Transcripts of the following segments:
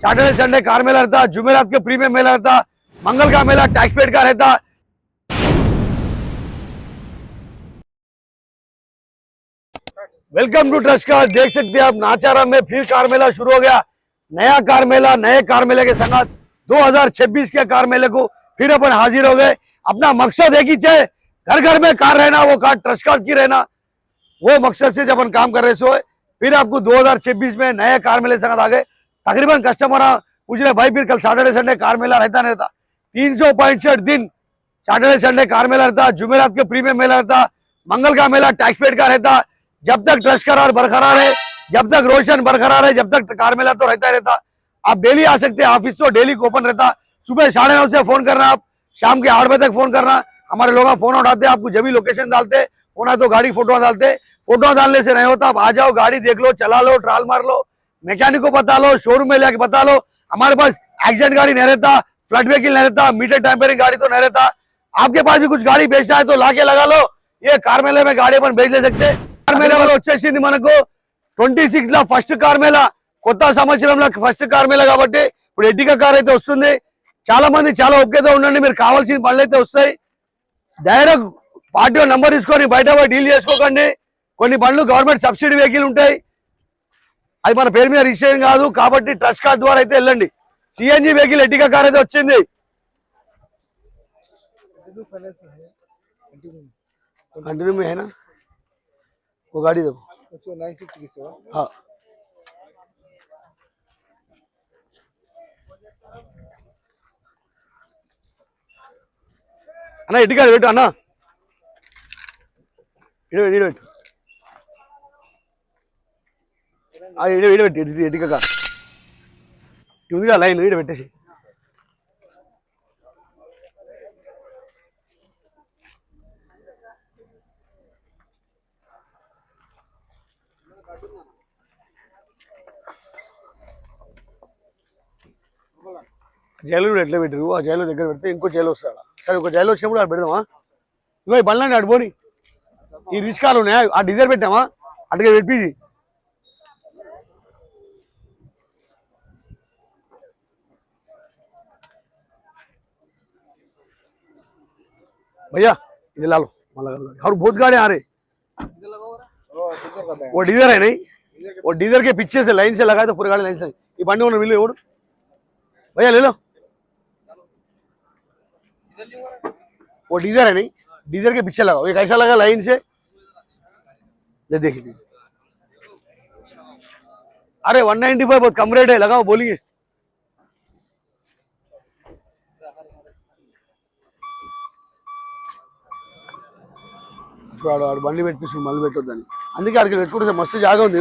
Saturday Sunday car मेला रहता, जुमेरात के premium मेला रहता, मंगल का मेला टैक्स पेड का रहता। Welcome to Trust Car. देख सकते हैं आप नाचारा में फिर कार मेला शुरू हो गया। नया कार मेला, नए कार मेले के संगात 2026 के कार मेले को फिर अपन हाजिर हो गए। अपना मकसद है कि चाहे घर घर में कार रहना, वो कार ट्रस्ट कार की रहना, वो मकसद से जब अपन काम कर रहे सो फिर आपको 2026 में नए कार मेले संगत आ गए। तकरीबन कस्टमर पूछ रहे भाई फिर कल सैटरडे संडे कार मेला रहता नहीं रहता? 365 दिन सैटरडे संडे कार मेला रहता, जुमेरात के प्रीमियम मेला रहता, मंगल का मेला टैक्स पेड का रहता। जब तक ट्रस्ट करार बरकरार है, जब तक रोशन बरकरार है, जब तक कार मेला तो रहता ही रहता। आप डेली आ सकते हैं, ऑफिस तो डेली ओपन रहता। सुबह 9:30 से फोन करना, आप शाम के 8 बजे तक फोन करना। हमारे लोग फोन उठाते, आपको जब भी लोकेशन डालते होना तो गाड़ी फोटो डालते। फोटो डालने से नहीं होता, आप आ जाओ, गाड़ी देख लो, चला लो, ट्रायल मार लो, मैकेनिक को बता लो, शोरूम में लेके बता लो। हमारे पास एक्सीडेंट गाड़ी नहीं रहता, फ्लड व्हीकल नहीं रहता, मीटर टेम्परिंग गाड़ी तो नहीं रहता। आपके पास भी कुछ गाड़ी बेचना है तो लाके लगा लो, ये कार मेले में गाड़ी अपन बेच ले सकते। कार मेले वाला వచ్చేసింది మనకు 26 ला ఫస్ట్ కార్ మేళా, కొత్త సంవత్సరంలో ఫస్ట్ కార్ మేళా కాబట్టి ఇప్పుడు ఎడ్డికా కార్ అయితే వస్తుంది। చాలా మంది చాలా ఓకేతో ఉండండి, మీరు కావాల్సిన బండ్లు అయితే వస్తాయి। డైరెక్ట్ పార్టీ నంబర్ తీసుకొని బయట పోయి డీల్ చేసుకోకండి। కొన్ని బండ్లు గవర్నమెంట్ సబ్సిడీ వెహికల్ ఉంటాయి, అది మన పేరు మీద రిజిస్ట్రేషన్ కాదు కాబట్టి ట్రస్ట్ కార్డ్ ద్వారా అయితే వెళ్ళండి। సిఎన్జి వెహికల్ ఎడ్డికా కార్ అయితే వచ్చింది। कंटिन्यू में है ना वो गाड़ी दो 963। हाँ అన్న ఎడ్డికా పెట్టు అన్న, ఇడబెట్టు ఎడ్డికా కార్ ఉందిగా లైన్ ఇడ పెట్టేసి। జైలు కూడా ఎట్లా పెట్టరు, ఆ జైలు దగ్గర పెడితే ఇంకో జైలు వస్తాడా? సరే ఒక జైలు వచ్చినప్పుడు అక్కడ పెడదామా? ఇగో ఈ బండ్లండి అటు పోని, ఈ రిచ్ కార్లు ఉన్నాయా ఆ డీజర్ పెట్టామా అటుగా పెట్టి। भैया इधर ला लो, और बहुत गाड़े आ रहे। वो डीजर है नहीं, वो डीजर के पीछे से लाइन से लगाए तो पूरी गाड़ी लाइन से। ये बंडे उन्होंने मिले भैया ले लो, वो डीजर है नहीं, डीजर के पीछे लगाओ। ये कैसा लगा लाइन से देखिए। अरे 195 बहुत कम रेट है, लगाओ बोलिए। బండి పెట్టించి మళ్ళీ పెట్టొద్దని, అందుకే అక్కడికి పెట్టుకుంటే మస్తు జాగా ఉంది,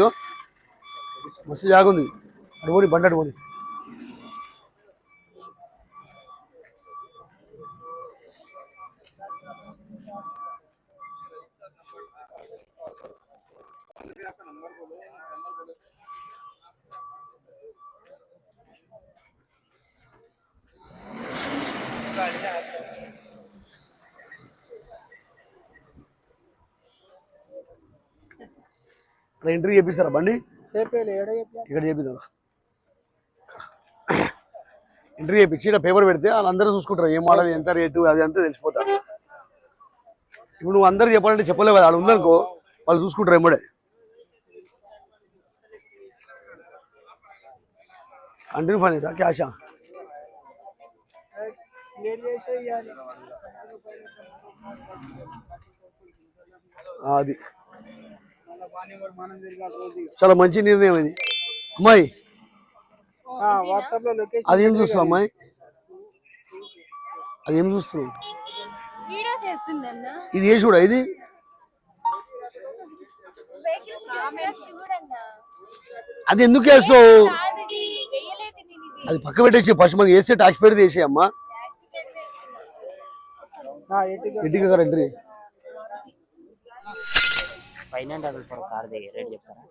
మస్తు జాగా ఉంది। అటు పోని బండి అటు పోని। ఎంట్రీ చేపిస్తారా బండి? ఇక్కడ చేపిద్దాం, ఎంట్రీ చేపించి ఇక్కడ పేపర్ పెడితే వాళ్ళందరూ చూసుకుంటారు ఏం మోడల్, ఎంత రేటు, అది అంతా తెలిసిపోతారు। ఇప్పుడు నువ్వు అందరూ చెప్పాలంటే చెప్పలేవు కదా, వాళ్ళు ఉందనుకో వాళ్ళు చూసుకుంటారు ఏమడే। కంటిన్యూ ఫైనాన్సా క్యాషా? అది చాలా మంచి నిర్ణయం ఇది అమ్మాయి। అదేం చూస్తున్నావు అమ్మాయి, అదేం చూస్తున్నావు? ఇది ఏ చూడ, ఇది అది ఎందుకు వేస్తావు? అది పక్క పెట్టేసి ఫస్ట్ మనకి వేస్తే ట్యాక్స్ పెడితే వేసే అమ్మా। ఎడ్డికా car entry finance car rate చెప్తారా?